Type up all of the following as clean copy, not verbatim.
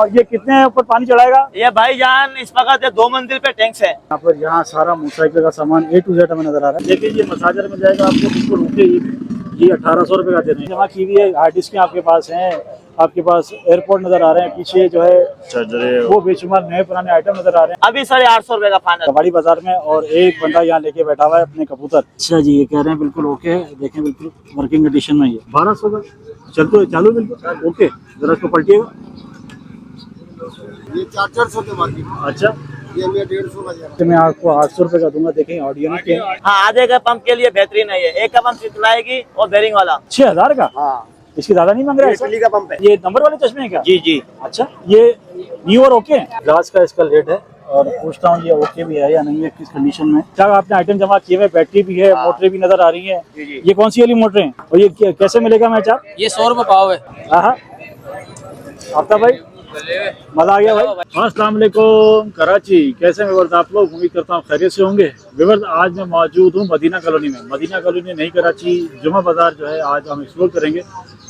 और ये कितने ऊपर पानी चढ़ाएगा? ये भाईजान इस वक्त 2 मंजिल पे टैंक्स है। यहाँ पर यहाँ सारा मोटरसाइकिल का सामान A to Z हमें नजर आ रहा है। देखिए ये मसाजर में जाएगा आपको बिल्कुल ओके। ये 1800 रुपये का दे रहे हैं। जमा की हुई है हार्ड डिस्क आपके पास हैं, आपके पास एयरपोर्ट नजर आ रहे हैं, पीछे जो है चार्जर वो बेशुमार नए पुराने आइटम नजर आ रहे हैं। अभी 850 रुपए का फाइनल कबाड़ी बाजार में। और एक बंदा यहाँ लेके बैठा हुआ है अपने कबूतर। अच्छा जी, ये कह रहे हैं बिल्कुल ओके है। देखें बिल्कुल वर्किंग कंडीशन में। ये 1200 का चलते चालू बिल्कुल ओके। जरा इसको पलटिएगा। ये 400 के मार्केट। अच्छा ये मैं 150 का दे रहा हूं। मैं आपको 800 रुपए का दूंगा। देखें ऑडियो के। हाँ, आधे का पंप के लिए बेहतरीन है। ये एक का पंप चितलाएगी और बेरिंग वाला 6000 का। हाँ, इसकी ज्यादा नहीं मांग रहे हैं? इटली का पंप है। ये नंबर वाले चश्मे हैं क्या? जी जी। अच्छा, ये न्यू और ओके ग्लास का इसका रेट है। और पूछता हूँ ये ओके भी है या नहीं है, किस कंडीशन में। क्या आपने आइटम जमा किए हुए? बैटरी भी है, मोटरें भी नजर आ रही है। ये कौन सी वाली मोटरें हैं और ये कैसे मिलेगा मैच आप? ये 100 रुपए पाव है। हाँ आपका भाई मजा आ गया भाई। अस्सलाम वालेकुम कराची, कैसे विवर्स आप लोग? उम्मीद करता हूँ खैरियत से होंगे। विवर्स आज मैं मौजूद हूँ मदीना कॉलोनी में। मदीना कॉलोनी नहीं कराची, जुमा बाजार जो है आज हम एक्सप्लोर करेंगे।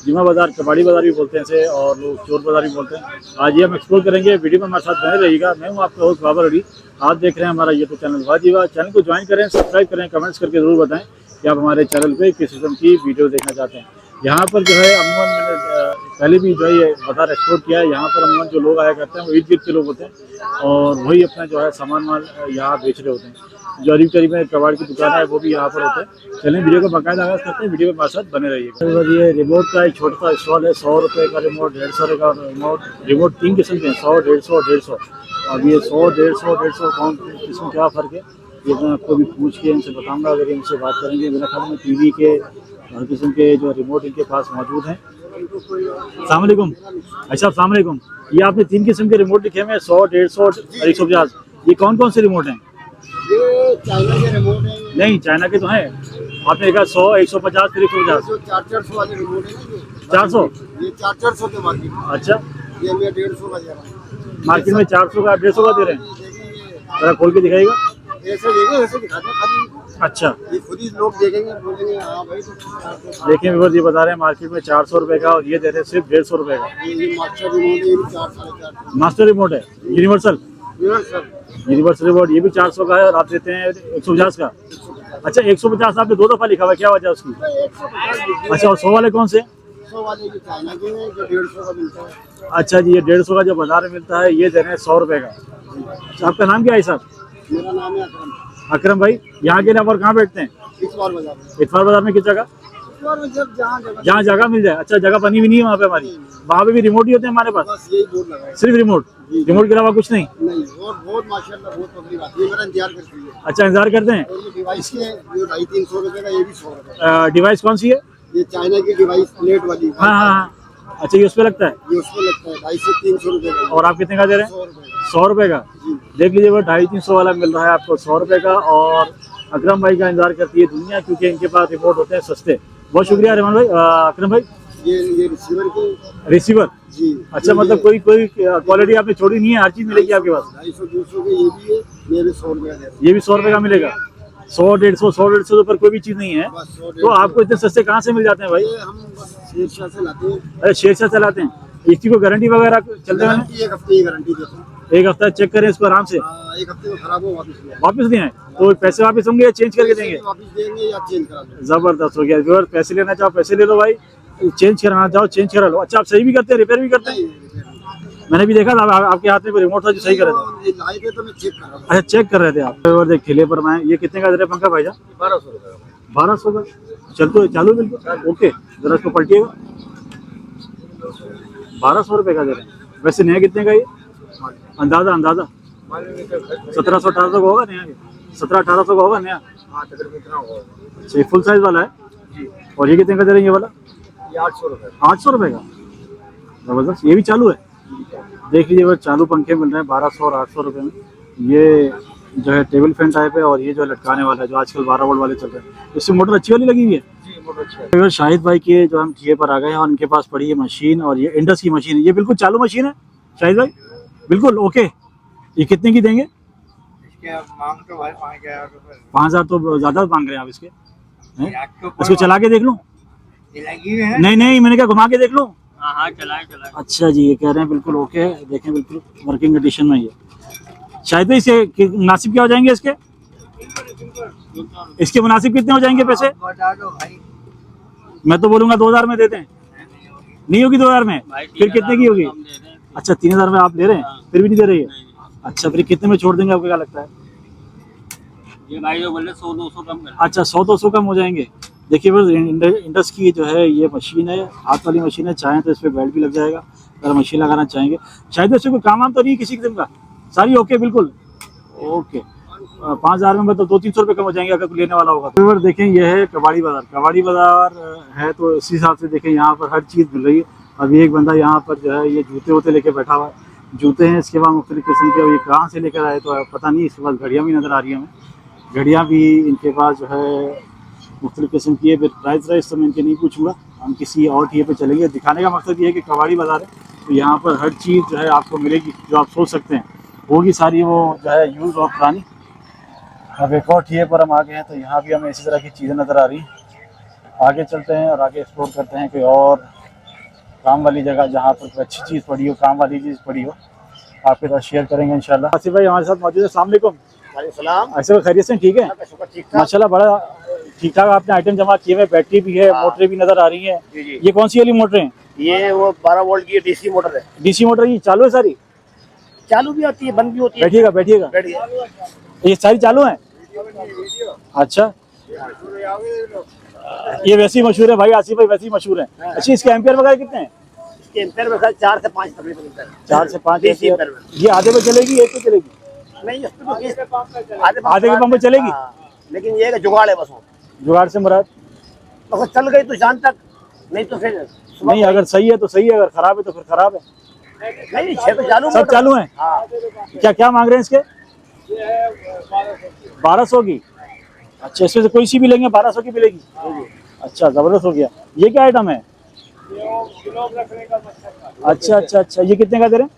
जुमा बाजार कबाड़ी बाजार भी बोलते हैं इसे, और लोग चोर बाजार भी बोलते हैं। आज ये हम एक्सप्लोर करेंगे। वीडियो में हमारे साथ बने रहिएगा। मैं हूँ आपका होस्ट बाबर अली। आप देख रहे हैं हमारा यूट्यूब चैनल वाजीवा। चैनल को ज्वाइन करें, सब्सक्राइब करें, कमेंट्स करके जरूर बताएं कि आप हमारे चैनल पे किस किस्म की वीडियो देखना चाहते हैं। यहाँ पर जो है अमूमन मैंने पहले भी जो है ये बाजार एक्सप्लोर किया है। यहाँ पर अमूमन जो लोग आया करते हैं वो इर्द गिर्द के लोग होते हैं और वही अपना जो है सामान माल यहाँ बेच रहे होते हैं। जो अरीब करीब में कबाड़ की दुकान है वो भी यहाँ पर होते हैं। चलें वीडियो को बाकायदा आगाज़ करते हैं। वीडियो में हमारे साथ बने रहिएगा। ये रिमोट का एक छोटा सा स्टॉल है। 100 रुपये का रिमोट, 150 रुपये का रिमोट। रिमोट 3 किस्म के हैं, 100, 150 और 150। अब ये 100, 150 कौन किस्म क्या फ़र्क है ये मैं आपको भी पूछ के इनसे बताऊँगा। अगर इनसे बात करेंगे मेरा ख्याल में TV के हर किस्म के जो रिमोट इनके पास मौजूद हैं। अस्सलाम वालेकुम। अच्छा अस्सलाम वालेकुम। ये आपने 3 किस्म के रिमोट लिखे हुए हैं, 100, 150 और 150। ये कौन कौन से रिमोट हैं? ये चाइना के रिमोट है। नहीं, चाइना के तो हैं। आपने कहा 100, 150 फिर 150। जो 400 वाले रिमोट है ना, ये 400। ये 400 के मार्केट। अच्छा, ये मैं 150 का दे रहा हूँ। मार्केट में 400 का, आप 150 का दे रहे हैं। जरा खोल के दिखाइएगा। ऐसे देखें, ऐसे दिखाते हैं खाली। अच्छा, ये खुद ही लोग देखेंगे, बोलेंगे हाँ भाई तो देखें व्यूअर्स, ये बता रहे हैं मार्केट में 400 रुपये का और ये दे रहे हैं सिर्फ 150 रुपये का। ये मास्टर रिमोट है, ये भी 4, 4.5। मास्टर रिमोट है, यूनिवर्सल यूनिवर्सल रिमोट। ये भी 400 का है और आप देते हैं 150 का। अच्छा, 150 आपने 2 दफ़ा लिखा हुआ है, क्या वजह है उसकी? 150 अच्छा, और 100 वाले कौन से? 100 वाले ये चाइना के हैं, जो 150 का मिलता है। अच्छा जी, ये 150 का जो बाजार में मिलता है ये दे रहे हैं 100 रुपये का। अच्छा, आपका नाम क्या है साहब? मेरा नाम है अकरम। अकरम भाई, यहाँ के अलावा और कहाँ बैठते हैं? इतवार बाजार में। इतवार बाजार में किस जगह? इतवार में जब जहाँ जहाँ जगह मिल जाए। अच्छा, जगह बनी भी नहीं है वहाँ पे हमारी? वहाँ पे भी रिमोट ही होते हैं हमारे पास? बस यही बोर्ड लगा है। सिर्फ रिमोट? रिमोट के अलावा कुछ नहीं? नहीं, और बहुत माशाल्लाह बहुत पब्लिक आती है, मेरा इंतजार करती है। अच्छा, इंतजार करते हैं। और ये डिवाइस के जो 250-300 रुपए का, ये भी 100 रुपए। डिवाइस कौन सी है? ये चाइना की डिवाइस प्लेट वाली। हाँ हाँ हाँ। अच्छा, ये उस पर लगता है ये उसमें लगता है 250 से 300 रुपए का। और आप कितने का दे रहे हैं? 100 रुपए 100 रुपये का। जी। देख लीजिए, वो 250-300 वाला मिल रहा है आपको 100 रुपये का। और अकरम भाई का इंतजार करती है दुनिया, क्योंकि इनके पास रिमोट होते हैं सस्ते। बहुत शुक्रिया रहमान भाई। अकरम भाई, ये रिसीवर के। रिसीवर? जी। अच्छा, मतलब कोई क्वालिटी आपने छोड़ी नहीं है, हर चीज़ मिलेगी आपके पास? 250-200 के ये भी है, ये भी 100 रुपए का। ये भी 100 रुपये का मिलेगा। 100, 150 के ऊपर कोई भी चीज़ नहीं है। बस 100, तो आपको इतने सस्ते कहाँ से मिल जाते हैं भाई? ये हम बस शेरशाह से लाते हैं। अरे शेरशाह चलाते हैं। इसकी कोई गारंटी वगैरह चलते हैं? गारंटी 1 हफ्ते की गारंटी देते हैं। एक हफ्ता चेक करें इसको आराम से, 1 हफ्ते में खराब हो वापस ले आए। वापस नहीं आए तो पैसे वापस होंगे या चेंज करके देंगे? वापस देंगे या चेंज करा देंगे। जबरदस्त हो गया व्यूअर। पैसे लेना चाहो पैसे ले लो भाई, चेंज कराना चाहो चेंज करा लो। अच्छा, आप सही भी करते हैं, रिपेयर भी करते हैं? मैंने भी देखा था आपके हाथ में रिमोट था जो सही कर रहे थे। ये लाए थे तो मैं चेक कर रहा था। अच्छा, चेक कर रहे थे आप। और देख ठेले पर मैं, ये कितने का दे रहे हैं पंखा भाईजान? 1200 रुपए। 1200 का चलते चालू बिल्कुल ओके। जरा इसको पलटिएगा। 1200 रुपये का दे रहे हैं। वैसे नया कितने का ये अंदाजा? 1700-1800 का होगा नया? 1700-1800 का होगा नया? हाँ, तकरीबन इतना होगा। अच्छा, ये फुल साइज वाला है जी। और ये कितने का दे रहे हैं ये वाला? ये 800 रुपए। 800 रुपये का। जबरदस्त, ये भी चालू है। देख लीजिए, वो चालू पंखे मिल रहे हैं 1200 और 800 रुपये में। ये जो है टेबल फैन टाइप है और ये जो लटकाने वाला है जो आजकल 12 वोल्ट वाले चल रहे हैं। इससे मोटर अच्छी वाली लगी हुई है। जी, मोटर अच्छा है। शाहिद भाई के जो हम ठिए पर आ गए हैं और उनके पास पड़ी है मशीन, और ये इंडस की मशीन है। ये बिल्कुल चालू मशीन है शाहिद भाई? बिल्कुल ओके। ये कितने की देंगे? इसके मांग तो भाई 5000 रुपए। 5000 तो ज़्यादा मांग रहे हैं आप इसके हैं? इसको चला के देख लूँ? ये लगी हुई है। नहीं नहीं, मैंने क्या घुमा के देख लूँ? हाँ चलाए चलाए। अच्छा जी, ये कह रहे हैं बिल्कुल ओके है, देखें बिल्कुल वर्किंग कंडीशन में ये। शायद इसके मुनासिब क्या हो जाएंगे इसके मुनासिब कितने हो जाएंगे पैसे? बता दो भाई। मैं तो बोलूंगा 2000 में देते हैं। नहीं होगी 2000 में? फिर कितने की होगी? अच्छा 3000 में आप ले रहे हैं, फिर भी नहीं दे रही है? अच्छा फिर कितने में छोड़ देंगे, आपको क्या लगता है? ये भाई जो बोले 100-200 कम कर। अच्छा 100-200 कम हो जाएंगे। देखिए बस इंडस की जो है ये मशीन है, हाथ वाली मशीन है, चाहें तो इस पर बेल्ट भी लग जाएगा अगर मशीन लगाना चाहेंगे। शायद इससे कोई काम तो नहीं है किसी किस्म का, सारी ओके बिल्कुल ओके। 5000 में मतलब 200-300 रुपये कम हो जाएंगे अगर कोई लेने वाला होगा तो। देखें ये है कबाड़ी बाजार। कबाड़ी बाजार है तो इसी हिसाब से देखें यहाँ पर हर चीज़ मिल रही है। अभी एक बंदा यहाँ पर जो है ये जूते वूते लेके बैठा हुआ है, जूते हैं, इसके बाद मुख्तलिफ किस्म के। अब ये कहाँ से लेकर आए तो पता नहीं। इसके बाद घड़ियाँ भी नज़र आ रही हैं हमें, घड़ियाँ भी इनके पास जो है मुख्तलिफ किस्म की है। फिर प्राइस तो मैं इनके नहीं पूछूंगा, हम किसी और ठिए पे चलेंगे। दिखाने का मकसद ये है कि कबाड़ी बाज़ार है तो यहाँ पर हर चीज़ जो है आपको मिलेगी जो आप सोच सकते हैं, होगी सारी वो जो है यूज़ और पुरानी। अब एक और ठिए पर हम आ गए हैं तो यहाँ भी हमें इसी तरह की चीज़ें नज़र आ रही हैं। आगे चलते हैं और आगे एक्सप्लोर करते हैं कोई और काम वाली जगह जहाँ पर कोई अच्छी चीज़ पड़ी हो, काम वाली चीज़ पड़ी हो, आपके साथ शेयर करेंगे इंशाल्लाह। आसिफ भाई हमारे साथ मौजूद है, अस्सलाम वालेकुम। सलाम। ऐसे भाई खैरियत से ठीक है? ठीक ठाक। माशाल्लाह बड़ा ठीक ठाक आपने आइटम जमा किए हुए, बैटरी भी है, मोटरें भी नज़र आ रही हैं। जी जी। ये कौन सी वाली मोटरें हैं? ये वो 12 वोल्ट की डीसी मोटर है। डीसी मोटर ये चालू है सारी? चालू भी होती है, बंद भी होती है। बैठिएगा बैठिएगा, बैठिए। ये सारी चालू हैं? अच्छा ये वैसे ही मशहूर है भाई, आसिफ भाई वैसे ही मशहूर है। अच्छा इसके एम्पियर वगैरह कितने हैं? इसके एम्पेयर में 4 से 5 तकरीबन मिलता है। 4 से 5 DC एम्पियर। एम्पेयर में। ये आधे पे चलेगी, एक पे चलेगी? नहीं आधे के पंप पे चलेगी? लेकिन ये जुगाड़ है बस वो। जुगाड़ से मुराद? बस चल गई तो शाम तक, नहीं तो फिर नहीं अगर सही है तो सही है, अगर खराब है तो फिर खराब है। नहीं 6 तो चालू, सब चालू हैं? हाँ। क्या क्या मांग रहे हैं इसके? 1200 की। अच्छा इसमें से कोई सी भी लेंगे 1200 की मिलेगी? अच्छा ज़बरदस्त हो गया। ये क्या आइटम है? अच्छा अच्छा अच्छा, ये कितने का दे रहे हैं?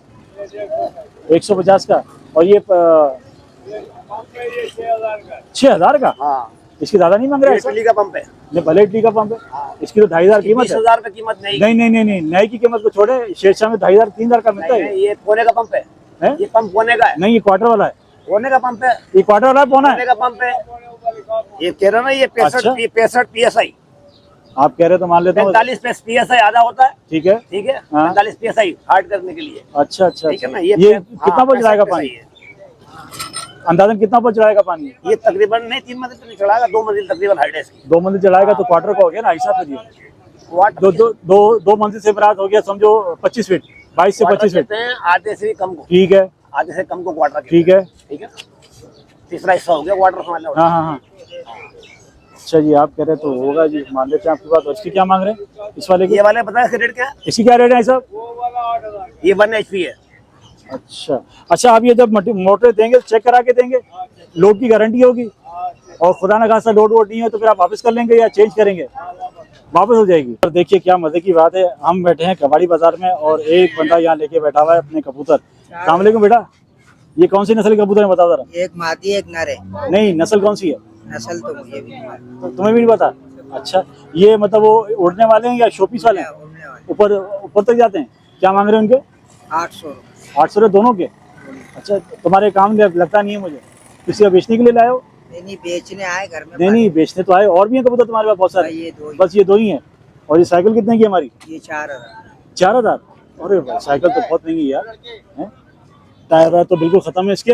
150 का। और ये 6000 का? हाँ। इसकी ज़्यादा नहीं मांग रहे? इटली का पंप है। ये भले इटली का पंप है, इसकी तो 2500 कीमत है। 20,000 रुपए कीमत नहीं। नहीं नहीं नहीं नहीं, नए की कीमत को छोड़े, शेरशाह में 2500-3000 का मिलता है। ये कोने का पंप है। हैं? ये पंप कोने का है। नहीं ये क्वार्टर वाला है। कोने का पंप है। ये क्वार्टर वाला है, पौना कोने है? का पंप है। ये कह रहा ना, ये 65 PSI। आप कह रहे तो मान लेता हूँ। 45 PSI आधा होता है। ठीक है ठीक है। हाँ। 45 PSI हार्ड करने के लिए। अच्छा अच्छा ठीक है अच्छा। ना। ये कितना पर चढ़ाएगा पानी? अंदाजन कितना पर चढ़ाएगा पानी? ये तकरीबन नहीं 3 मंजिल तो चढ़ाएगा, 2 मंजिल तकरीबन हाइट है इसकी। 2 मंजिल चढ़ाएगा तो क्वार्टर का हो गया ना, हिसाब से दिए। क्वार्टर दो मंजिल से बरात हो गया समझो 25 फीट, 22 से 25 फीट। आधे से भी कम को। ठीक है आधे से कम को क्वार्टर। ठीक है ठीक है। तीसरा हिस्सा हो गया क्वार्टर समझ लो। हाँ हाँ हाँ। अच्छा जी आप कह रहे तो होगा जी, मान लेते हैं आपकी बात। और इसकी क्या मांग रहे हैं इस वाले की? ये वाले पता है इसका रेट क्या है? इसकी क्या रेट है साहब? ये 1 HP है। अच्छा अच्छा, आप ये जब मोटर देंगे तो चेक करा के देंगे, लोड की गारंटी होगी, और खुदा न खासा लोड वोड नहीं है तो फिर आप वापस कर लेंगे या चेंज करेंगे? वापस हो जाएगी। और देखिए क्या मजे की बात है, हम बैठे हैं कबाड़ी बाजार में और एक बंदा यहाँ लेके बैठा हुआ है अपने कबूतर। अस्सलाम वालेकुम बेटा, ये कौन सी नस्ल के कबूतर है बताओ जरा? एक मादी एक नर है। नहीं नस्ल कौन सी है? नस्ल तो मुझे भी नहीं मालूम। तो तुम्हें भी नहीं पता? अच्छा ये मतलब वो उड़ने वाले हैं या शोपीस वाले हैं? उड़ने वाले। ऊपर ऊपर तक जाते हैं। क्या मांग रहे हैं उनके? 800 रुपये। 800 रुपये दोनों के? अच्छा तुम्हारे काम में लगता नहीं है मुझे, किसी का बेचने के लिए लाए हो? नहीं बेचने आए घर में। नहीं बेचने तो आए, और भी हैं कबूतर तुम्हारे पास बहुत सारे? ये 2 बस ये 2 ही हैं। और ये साइकिल कितने की है हमारी? ये 4000। 4000? अरे भाई साइकिल तो बहुत महंगी है यार। हैं? टायर वायर तो बिल्कुल खत्म है इसके।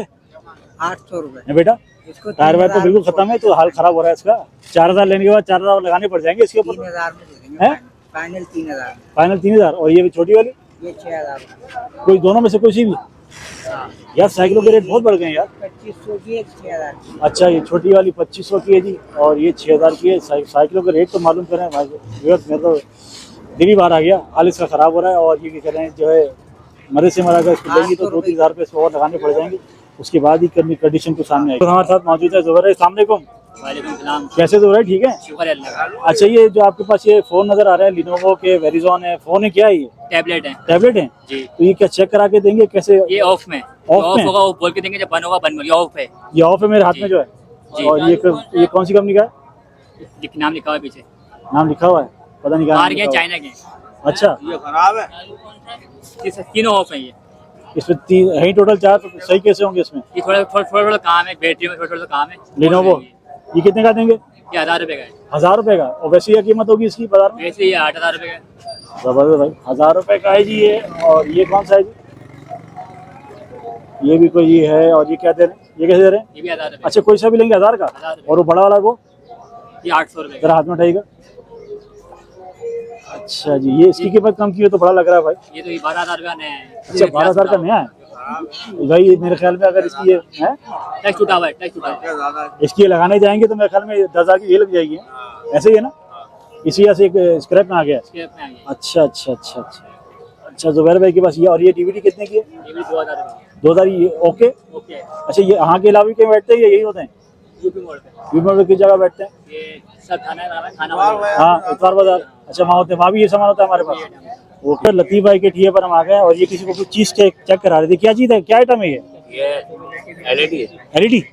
800 रुपये है बेटा? इसको। टायर वायर तो बिल्कुल खत्म है, तो हाल खराब हो रहा है इसका। 4000 लेने के बाद 4000 लगाने पड़ जाएंगे इसके ऊपर। 3000 में दे देंगे। हैं? फाइनल 3000। फाइनल 3000। और ये छोटी वाली? ये 6000। कोई दोनों में से कोई सी भी? यार साइकिलों के रेट बहुत बढ़ गए हैं यार। 2500 की एक 6000 की। अच्छा ये छोटी वाली 2500 की है जी, और ये 6000 की है। साइकिलों के रेट तो मालूम करें भाई, मेरा तो दिल ही बाहर आ गया, हाल इसका ख़राब हो रहा है। और ये क्या कह रहे हैं जो है मरे से मरा, अगर इसको लेंगी तो 2-3 हज़ार रुपये इसको और लगाने पड़ जाएंगे, उसके बाद ही कंडीशन तो सामने आएगी। तो हमारे साथ मौजूद है ज़ुबैर। अस्सलाम वालेकुम। वालेकुम सलाम। कैसे ज़ुबैर, ठीक है? शुक्र अल्लाह का। अच्छा ये जो आपके पास ये फ़ोन नज़र आ रहा है लिनोवो के वेरिज़ोन है, फ़ोन है क्या है ये? टैबलेट है टैबलेट है जी। तो ये क्या चेक करा के देंगे कैसे? ये ऑफ में। ऑफ में होगा वो बोल के देंगे, जब बंद होगा बंद। ये ऑफ है। ये ऑफ है मेरे हाथ में जो है। जी। और ये कौन सी कंपनी का है? नाम लिखा हुआ है पीछे। नाम लिखा हुआ है, पता नहीं क्या बाहर नाम के लिखा हुआ है। चाइना के। अच्छा, ये खराब है। तीनों ऑफ है ये। इसमें है ही टोटल 4, तो सही कैसे होंगे इसमें? ये थोड़ा काम है, बैटरी में थोड़ा काम है। लेनोवो ये कितने का देंगे? ये 1000 रुपए का है। 1000 रुपए का। और वैसे क्या कीमत होगी इसकी बाजार में? वैसे ये 8000 रुपए का है। जबरदस्त भाई, 1000 रुपए का है जी ये। और ये कौन सा है जी? ये भी कोई ये है। और ये क्या दे रहे हैं? ये कैसे दे रहे हैं? ये भी 1000 रुपए। अच्छा, कोई सा भी लेंगे 1000 का। 1000 रुपए। और वो बड़ा वाला वो ये 800 रुपए का। जरा हाथ में उठाइएगा। अच्छा जी, ये इसकी कीमत कम की हो तो बड़ा लग रहा है भाई। ये तो 12000 रुपया नया है। अच्छा, 12000 का नया है भाई। मेरे ख्याल में अगर इसकी ये है, टैक्स उठा हुआ है, टैक्स उठा हुआ है। इसकी ये लगाने जाएंगे तो मेरे ख्याल में 10,000 की ये लग जाएगी। ऐसे ही है ना? इसी वजह से एक स्क्रैप में आ गया। स्क्रैप में आ गया। अच्छा अच्छा अच्छा अच्छा अच्छा, जुबैर भाई के पास ये। और ये डीवीडी कितने की है? ये भी 2000 रुपए 2000 ये ओके। ओके। अच्छा, ये यहाँ के अलावा भी कहीं बैठते हैं या यही होते हैं? यूपी मोड़ पे। यूपी में किस जगह बैठते हैं? ये सब खाना वाला। हाँ, इतवार बाजार। अच्छा, वहाँ होते हैं, वहाँ भी ये सामान होता है हमारे पास। ओके, लतीफ भाई के ठिये पर हम आ गए। और ये किसी को कुछ चीज चेक करा रहे थे। क्या चीज है, क्या आइटम है ये? LED है। एलईडी।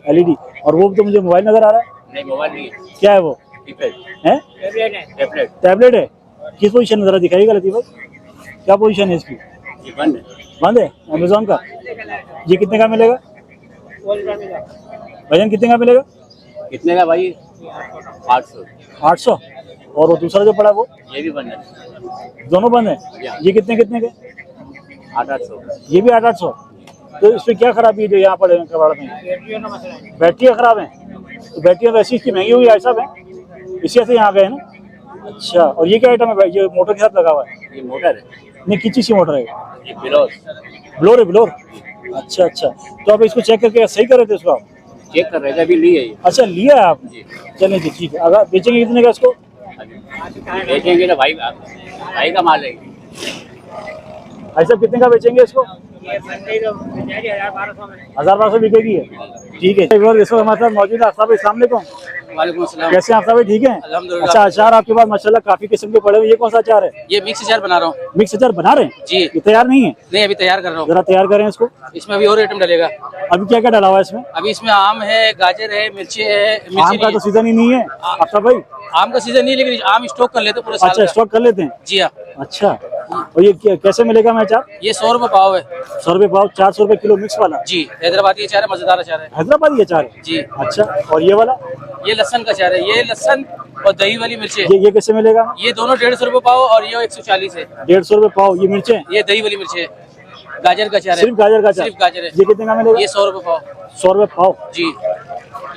एलईडी। और वो तो मुझे मोबाइल नजर आ रहा है। नहीं, मोबाइल नहीं है। क्या है वो? टैबलेट है? है। टैबलेट। टैबलेट है। किस पोजीशन में जरा दिखाइएगा लतीफ भाई, क्या पोजीशन है इसकी? ये बंद है। बंद है अमेजोन का। ये कितने का मिलेगा? वजन कितने का मिलेगा? कितने का भाई? 800। 800। और वो दूसरा जो पड़ा है वो? ये भी बंद है। दोनों बंद है। ये कितने कितने के? 800। ये भी 800। तो इसमें क्या खराबी है जो यहाँ पड़े हैं कबाड़ में? बैटरियाँ खराब हैं। तो बैटरियाँ वैसी इसकी महंगी हुई है साहब है, इसी वजह से यहाँ गए ना। अच्छा, और ये क्या आइटम है भाई? ये मोटर के साथ लगा हुआ है। ये मोटर है। नहीं, किस चीज़ की मोटर है? ये ब्लोर। ब्लोर है, ब्लोर। अच्छा अच्छा, तो आप इसको चेक करके सही कर रहे थे इसको आप? चेक कर रहे थे, अभी ली है ये। अच्छा, लिया है आपने? चलिए जी, ठीक है। अगर बेचेंगे कितने का इसको? बेचेंगे तो भाई का माल है। ऐसा कितने का बेचेंगे इसको? 1000-1200 बिकेगी है। ठीक है, इसको हमारे साथ मौजूद है अफ्ताब भाई। अस्सलाम वालेकुम। वालेकुम अस्सलाम। कैसे हैं अफ्ताब भाई, ठीक है? अल्हम्दुलिल्लाह। अच्छा, अचार आपके पास माशाल्लाह काफी किस्म के पड़े हुए। ये कौन सा अचार है? ये मिक्स अचार बना रहा हूँ। मिक्स अचार बना रहे हैं जी। ये तैयार नहीं है? नहीं, अभी तैयार कर रहा हूँ। जरा तैयार करें इसको। इसमें अभी और आइटम डलेगा। अभी क्या क्या डाला हुआ है इसमें? अभी इसमें आम है, गाजर है, मिर्ची है। आम का तो सीजन ही नहीं है अफ्ताब भाई। आम का सीजन नहीं, लेकिन आम स्टॉक कर लेते पूरे साल अच्छा, का। स्टॉक कर लेते हैं। जी हाँ। अच्छा, और ये कैसे मिलेगा मैं अचार? ये 100 रुपए पाव है। 100 रुपए पाव, 400 रुपए किलो मिक्स वाला। जी, हैदराबादी अचार है, मजेदार अचार है। हैदराबादी अचार है जी। अच्छा, और ये वाला? ये लहसन का अचार है। ये लहसन और दही वाली मिर्ची है। ये कैसे मिलेगा? ये दोनों 150 रुपए पाव और ये 140 है। 150 रुपए पाव। ये मिर्चें? ये दही वाली मिर्ची है। गाजर का अचार है। सिर्फ गाजर का अचार? सिर्फ गाजर है। ये कितने का मिलेगा? ये 100 रुपए पाव। 100 रुपए पाव। जी।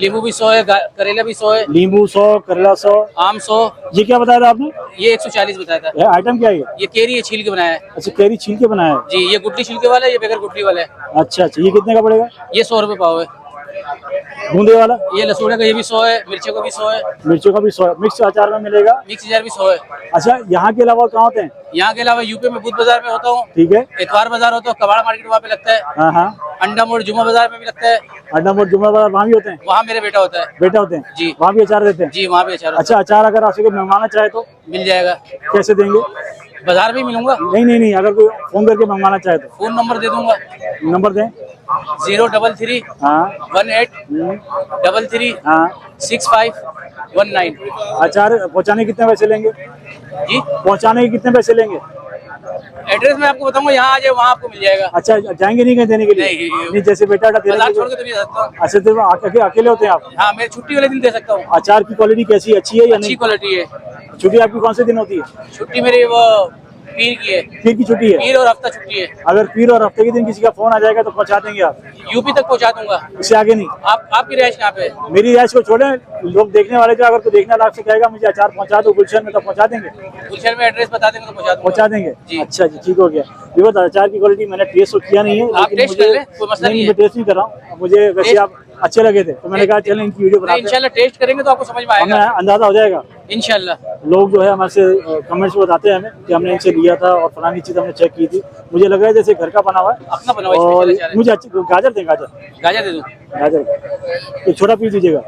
नींबू भी 100 है, करेला भी 100 है, नींबू 100, करेला 100। आम 100। ये क्या बताया था आपने? ये 140 बताया था। ये आइटम क्या है ये? ये केरी है, छील के बनाया है। अच्छा, कैरी छील के बनाया है। जी, ये गुटली छिलके वाला है, ये बगैर गुटली वाला है। अच्छा अच्छा, ये कितने का पड़ेगा? ये 100 रुपए पाव है। बूंदे वाला? ये लसूण का ये भी 100 है, मिर्ची का भी 100 है, मिर्चों का भी 100 मिक्स अचार में मिलेगा। मिक्स अचार भी 100 है। अच्छा, यहाँ के अलावा कहाँ होते हैं? यहाँ के अलावा यूपी में बुध बाजार में होता हूँ, ठीक है। इतवार बाजार होता है, कबाड़ मार्केट वहाँ पे लगता है, हाँ हाँ। अंडा मोड़ जुमा बाजार में भी लगता है, अड्डा मोड़ जुम्मा बाजार वहाँ भी होते हैं? वहाँ मेरे बेटा होता है। बेटा होते हैं जी। वहाँ भी अचार देते हैं? जी, वहाँ भी अचार होता अच्छा, अचार अगर आपसे कोई मंगवाना चाहे तो है। मिल जाएगा। कैसे देंगे? बाजार में ही मिलूंगा। नहीं नहीं नहीं, अगर कोई फोन करके मंगवाना चाहे तो फोन नंबर दे दूंगा, नंबर दें। 033 हाँ 18 33 हाँ। 6519। अचार पहुँचाने के कितने पैसे लेंगे? जी, पहुँचाने के कितने पैसे लेंगे? एड्रेस मैं आपको बताऊंगा, यहाँ आ जाए वहाँ आपको मिल जाएगा। अच्छा, जाएंगे नहीं कहीं देने के लिए? नहीं। जैसे बेटा देने बाजार के छोड़ लिए? के तो नहीं जा सकता हूँ। अच्छा, तो अकेले होते हैं आप? हाँ, मेरी छुट्टी वाले दिन दे सकता हूँ। अचार की क्वालिटी कैसी, अच्छी है या अच्छी नहीं? क्वालिटी है। छुट्टी आपकी कौन से दिन होती है? छुट्टी मेरी वो पीर की है। पीर की छुट्टी है? पीर और हफ्ता छुट्टी है। अगर पीर और हफ्ते के दिन किसी का फोन आ जाएगा तो पहुंचा देंगे आप? यूपी तक पहुँचा दूंगा। इससे आगे नहीं? आपकी रिहाइश कहाँ पे है? मेरी रिहाइश को छोड़े, लोग देखने वाले जो अगर कोई देखने वाला आपसे कहेगा मुझे अचार पहुंचा दो गुलशन में, तो पहुंचा देंगे? गुलशन में एड्रेस बता देंगे तो पहुँचा दूंगा। पहुंचा देंगे? जी। अच्छा जी, ठीक हो गया। ये बता, अचार की क्वालिटी मैंने टेस्ट तो किया नहीं है, आप लेकिन टेस्ट मुझे- कर लें, कोई मसला नहीं है। मैं टेस्ट नहीं कर रहा हूँ, मुझे वैसे टेस्ट- आप अच्छे लगे थे तो मैंने कहा चलें इनकी वीडियो नहीं, बनाते हैं, इंशाल्लाह टेस्ट करेंगे तो आपको समझ में हमें आएगा। अंदाजा हो जाएगा। इंशाल्लाह। लोग जो है हमारे से कमेंट्स में बताते हैं हमें कि हमने इनसे लिया था और फलानी चीज़ हमने चेक की थी, मुझे लग रहा है जैसे घर का बना हुआ है। अपना बना हुआ और स्पेशल अचार है। मुझे अच्छी गाजर दें, गाजर गाजर दे दूँ? गाजर एक छोटा पीस दीजिएगा।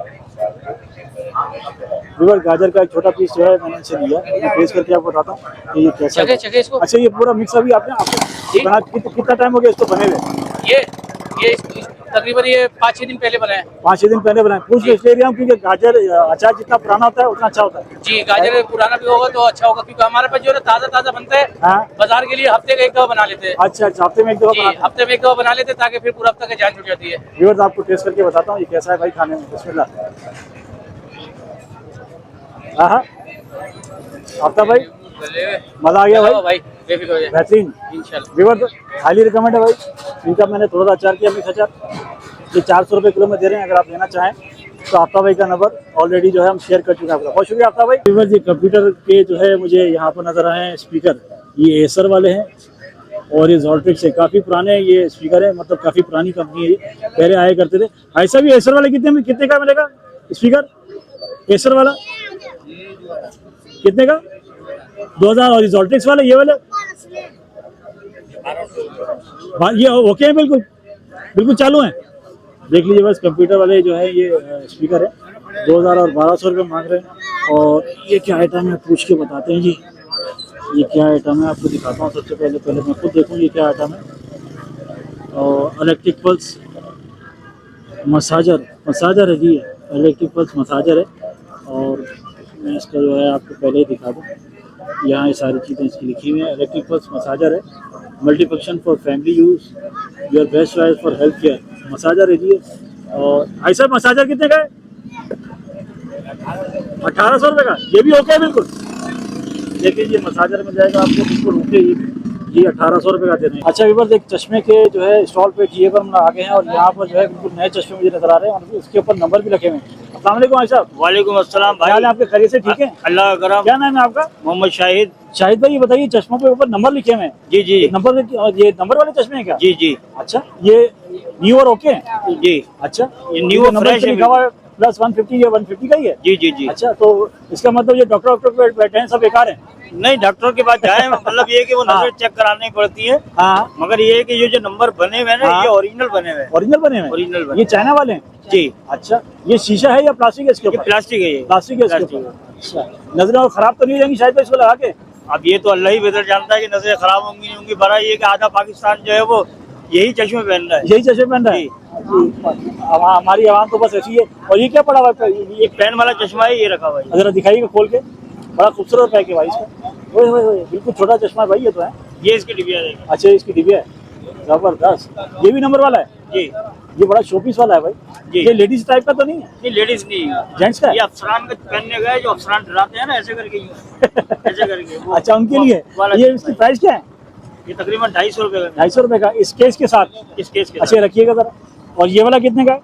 विवर गाजर का एक छोटा पीस जो है मैंने इनसे लिया, मैं टेस्ट करके आपको बताता हूँ कि ये कैसा है। चखे इसको। अच्छा, ये पूरा मिक्स अभी आपने जी। बना कितना टाइम हो गया इसको बने हुए? ये तकरीबन ये 5-6 दिन पहले बनाए। 5-6 दिन पहले बनाए। पूछ इसलिए रहा हूँ क्योंकि गाजर अचार जितना पुराना होता है उतना अच्छा होता है। जी, गाजर पुराना भी होगा तो अच्छा होगा, क्योंकि हमारे पास जो है ताज़ा ताज़ा बनता है। हाँ। बाजार के लिए हफ्ते का एक दफा बना लेते हैं। अच्छा अच्छा, हफ्ते में एक दफा जी, बनाते हैं। हफ्ते में एक दफा बना लेते हैं ताकि फिर पूरा हफ्ता की जान छूट जाती है। व्यूअर्स आपको टेस्ट करके बताता हूँ ये कैसा है भाई खाने में। बिस्मिल्लाह। हाँ हाँ आफ्ता भाई, मजा आ गया भाई, बेफिक्र हो जाए बेहतरीन। इंशाल्लाह। व्यूअर्स हाईली रिकमेंड है भाई इनका। मैंने थोड़ा सा अचार किया, मिक्स अचार। ये 400 रुपये किलो में दे रहे हैं। अगर आप लेना चाहें तो आफ्ता भाई का नंबर ऑलरेडी जो है हम शेयर कर चुके हैं आपका। बहुत शुक्रिया आफ्ता भाई। व्यूअर्स ये कंप्यूटर के जो है मुझे यहाँ पर नजर आए हैं स्पीकर, ये एसर वाले हैं और ये जोल्ट्रिक्स से काफ़ी पुराने ये स्पीकर है, मतलब काफ़ी पुरानी कंपनी है ये, पहले आया करते थे। ऐसा भी एसर वाले कितने का मिलेगा स्पीकर? एसर वाला कितने का? 2000। और जोल्ट्रिक्स वाले ये वाले ये ओके है, बिल्कुल बिल्कुल चालू है। देख लीजिए बस कंप्यूटर वाले जो है ये स्पीकर है, 2000 और 1200 रुपये मांग रहे हैं। और ये क्या आइटम है पूछ के बताते हैं जी। ये क्या आइटम है आपको दिखाता हूँ। सबसे पहले मैं खुद देखूँ ये क्या आइटम है। और इलेक्ट्रिक पल्स मसाजर है जी, इलेक्ट्रिक पल्स मसाजर है। और मैं इसका जो है आपको पहले ही दिखा दूँ, यहाँ ये सारी चीज़ें इसकी लिखी हुई हैं। इलेक्ट्रिक पल्स मसाजर है, multifunction for family use, your best choice for health care massager है जी। और ऐसा मसाजर कितने का है? 1800 रुपये का। ये भी ओके है बिल्कुल। देखिए ये मसाजर मिल जाएगा आपको बिल्कुल ओके। ये 1800 रुपये का दे रहे हैं। अच्छा व्यूअर्स एक चश्मे के जो है स्टॉल पे किए पर हम आगे हैं और यहाँ पर जो है बिल्कुल नए चश्मे मुझे नजर आ रहे हैं और उसके ऊपर नंबर भी रखे हुए हैं। अस्सलाम वालेकुम भाई साहब। वालेकुम अस्सलाम क्या हाल है आपके? खैरियत से ठीक है? अल्लाह का करम। क्या नाम है आपका? मोहम्मद शाहिद। शाहिद भाई ये बताइए चश्मों के ऊपर नंबर लिखे हुए हैं, जी जी नंबर ये नंबर वाले चश्मे हैं क्या? जी जी अच्छा ये न्यू और ओके हैं? जी। अच्छा ये न्यू और नंबर फ्रेश पे है लिखा हुआ है प्लस 150 या 150 का ही है? जी जी जी। अच्छा तो इसका मतलब ये डॉक्टर बैठे हैं सब बेकार हैं? नहीं, डॉक्टर के पास जाए मतलब ये है कि वो नजर चेक करानी पड़ती है। हाँ मगर ये है कि ये जो नंबर बने हुए हैं ना, हाँ। ये ओरिजिनल बने हुए हैं। ओरिजिनल बने हुए हैं? ओरिजिनल बने। ये चाइना वाले हैं? जी। अच्छा ये शीशा है या प्लास्टिक है इसके ये ऊपर? प्लास्टिक है। ये प्लास्टिक है इसके ऊपर। अच्छा नजरें और खराब तो नहीं हो जाएंगी शायद इसको लगा के? अब ये तो अल्लाह ही बेहतर जानता है कि नजरें खराब होंगी नहीं होंगी। बड़ा ये कि आधा पाकिस्तान जो है वो यही चश्मे पहन रहा है। यही चश्मे पहन रहा है? हमारी आवाम तो बस ऐसी है। और ये क्या पड़ा हुआ है? ये पेन वाला चश्मा है, ये रखा हुआ है। जरा दिखाइएगा खोल के। बड़ा खूबसूरत पैक है भाई इसका। ओए ओए ओए बिल्कुल छोटा चश्मा है भाई ये तो है। ये इसकी डिबिया है। अच्छा इसकी डिबिया है, जबरदस्त। ये भी नंबर वाला है? जी ये बड़ा शोपीस वाला है भाई। जी। ये लेडीज टाइप का तो नहीं है? ये लेडीज नहीं है, जेंट्स का है? ये अफसरान का पहनने गए जो अफसरान डराते हैं ना, ऐसे करके यूं ऐसे करके वो- अच्छा उनके वो लिए। वाला ये चश्मा इसकी है। प्राइस क्या है? ये तकरीबन 250 रुपए का 250 रुपए का इस केस के साथ? इस केस के अच्छे साथ। रखिएगा जरा। और ये वाला कितने का है?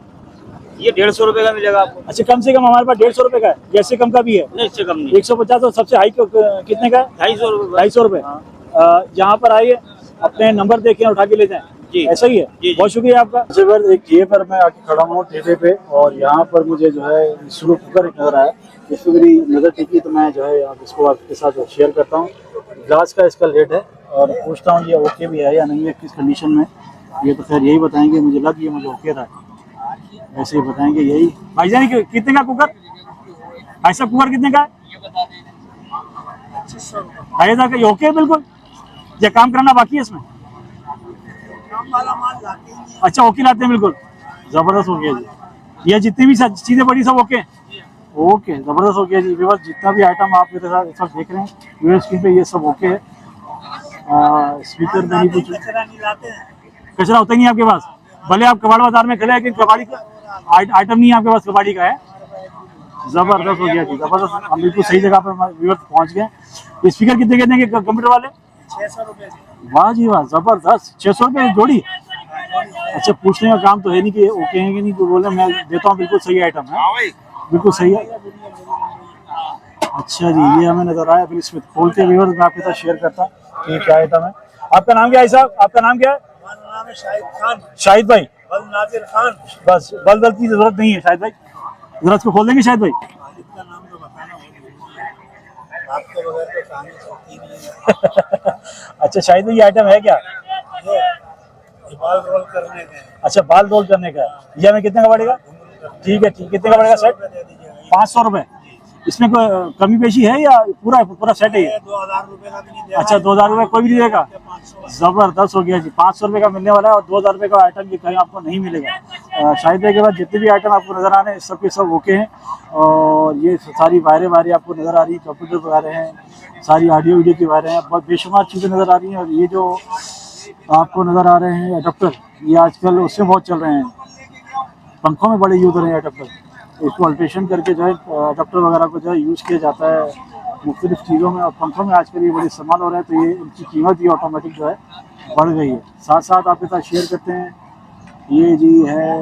ये 150 रुपए का मिलेगा आपको। अच्छा कम से कम हमारे पास 150 रुपए का है, जैसे कम का भी है? नहीं, इससे कम नहीं। 150 और सबसे हाई कितने का है? 250 रुपए। 250 रुपए। यहाँ पर आइए अपने नंबर देखें उठा के ले जाएं। जी। ऐसा ही है? जी। बहुत शुक्रिया आपका। जबर एक ये पर मैं आके खड़ा हूँ ठेले पे और यहाँ पर मुझे जो है स्लो कुकर एक नजर आया। इस पर मेरी नज़र टिकी तो मैं जो है आप इसको आपके साथ शेयर करता हूँ। ग्लास का इसका रेट है और पूछता हूँ ये ओके भी है या नहीं है, किस कंडीशन में। ये तो खैर यही बताएंगे, मुझे लग ये मुझे ओके रहा है, ऐसे ही बताएंगे यही। भाईजान कितने का कुकर? ऐसा कुकर कितने का है? 2500 का। ये ओके है बिल्कुल? या काम करना बाकी है इसमें? अच्छा ओके लाते हैं बिल्कुल। जबरदस्त हो गया जी। ये जितनी भी चीजें बड़ी सब ओके ओके जबरदस्त हो गया जी। व्यूअर्स जितना भी आइटम आप मेरे साथ इस वक्त देख रहे हैं व्यूअर स्क्रीन पे ये सब ओके है। स्पीकर नहीं कुछ कचरा होता ही नहीं आपके पास, भले आप कबाड़ बाजार में खड़े हैं कि कबाड़ी का आइटम नहीं है आपके पास, कबाड़ी का है। जबरदस्त हो गया जी, जबरदस्त। हम बिल्कुल सही जगह पर व्यूअर पहुंच गए। ये स्पीकर कितने के देंगे कंप्यूटर वाले? 600 रुपए। वाह जी वाह जबरदस्त। 600 रुपये जोड़ी? अच्छा पूछने का काम तो है नहीं कि ओके है कि नहीं, तो बोले मैं देता हूँ बिल्कुल सही आइटम है, बिल्कुल सही है। अच्छा जी ये हमें नजर आया, फिर इसमें खोलते व्यूअर मैं आपके साथ शेयर करता हूँ कि क्या आइटम है। आपका नाम क्या है साहब? आपका नाम क्या है? हमारा नाम है शाहिद खान। शाहिद भाई? बल नाजिर खान। बस बल की जरूरत नहीं है शाहिद भाई, जरा इसको खोल देंगे शाहिद भाई? इसका नाम तो बताना होगा, आपके बगैर तो कहानी चलती नहीं है। अच्छा शाहिद भाई ये आइटम है क्या? ये बाल रोल करने के। अच्छा बाल रोल करने का, ये हमें कितने का पड़ेगा? ठीक है ठीक, कितने का पड़ेगा सेट? 500 रुपये। इसमें कोई कमी पेशी है या पूरा पूरा सेट है ये? 2000 रुपए का भी नहीं दे अच्छा 2000 रुपये कोई भी नहीं देगा। 500 जबरदस्त हो गया जी। 500 रुपये का मिलने वाला है और 2000 रुपये का आइटम ये कहीं आपको नहीं मिलेगा। शायद के बाद जितने भी आइटम आपको नजर आ रहे हैं सब के सब ओके हैं। और ये सारी वायरें आपको नजर आ रही है, कंप्यूटर वायरें हैं, सारी ऑडियो वीडियो की वायरें हैं, बहुत बेशुमार चीज़ें नजर आ रही हैं। और ये जो आपको नजर आ रहे हैं अडप्टर, ये आजकल उसमें बहुत चल रहे हैं, पंखों में बड़े यूज हो रहे हैं अडप्टर। इसको अल्ट्रेशन करके जो है अडप्टर वगैरह को जो है यूज़ किया जाता है मुख्तलिफ चीज़ों में, और पंखों में आजकल ये बड़े इस्तेमाल हो रहे हैं। तो ये इनकी कीमत भी ऑटोमेटिक जो है बढ़ गई है। साथ साथ आपके साथ शेयर करते हैं, ये जी है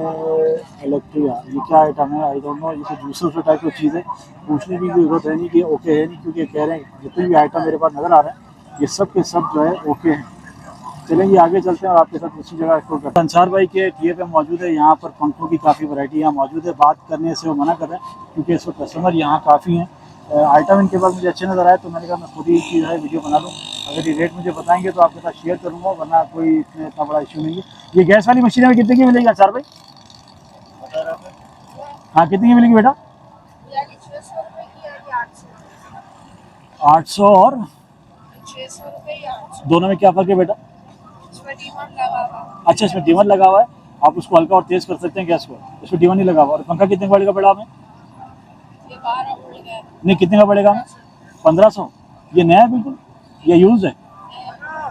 इलेक्ट्रिया। ये क्या आइटम है आई डोंट नो, ये तो जूसर टाइप की चीज़ है। पूछने की जरूरत है नहीं कि ओके है नहीं, क्योंकि कह रहे हैं जितने भी आइटम मेरे पास नज़र आ रहे हैं ये सब के सब जो है ओके हैं। चलेंगे आगे चलते हैं और आपके साथ उसी जगह एक्सप्लोर करते हैं। अंसार भाई के टीए पे मौजूद है। यहाँ पर पंखों की काफ़ी वैरायटी यहाँ मौजूद है। बात करने से वो मना कर रहे हैं क्योंकि इस वक्त कस्टमर यहाँ काफ़ी हैं। आइटम इनके पास मुझे अच्छे नज़र आए तो मैंने कहा मैं खुद ही की है वीडियो बना लूँ। अगर ये रेट मुझे बताएंगे तो आपके साथ शेयर करूँगा, वरना कोई इसमें इतना बड़ा इशू नहीं है। ये गैस वाली मशीन में कितने की मिलेगी अंसार भाई? हाँ कितने की मिलेगी बेटा? 800 और 600 दोनों में क्या फ़र्क है बेटा? अच्छा इसमें डीमर लगा हुआ है, आप उसको हल्का और तेज़ कर सकते हैं गैस को, इसमें डीमर नहीं लगा हुआ। और पंखा कितने का पड़ेगा बेटा हमें? नहीं कितने का पड़ेगा हमें? 1500। ये नया है बिल्कुल, ये यूज़ है?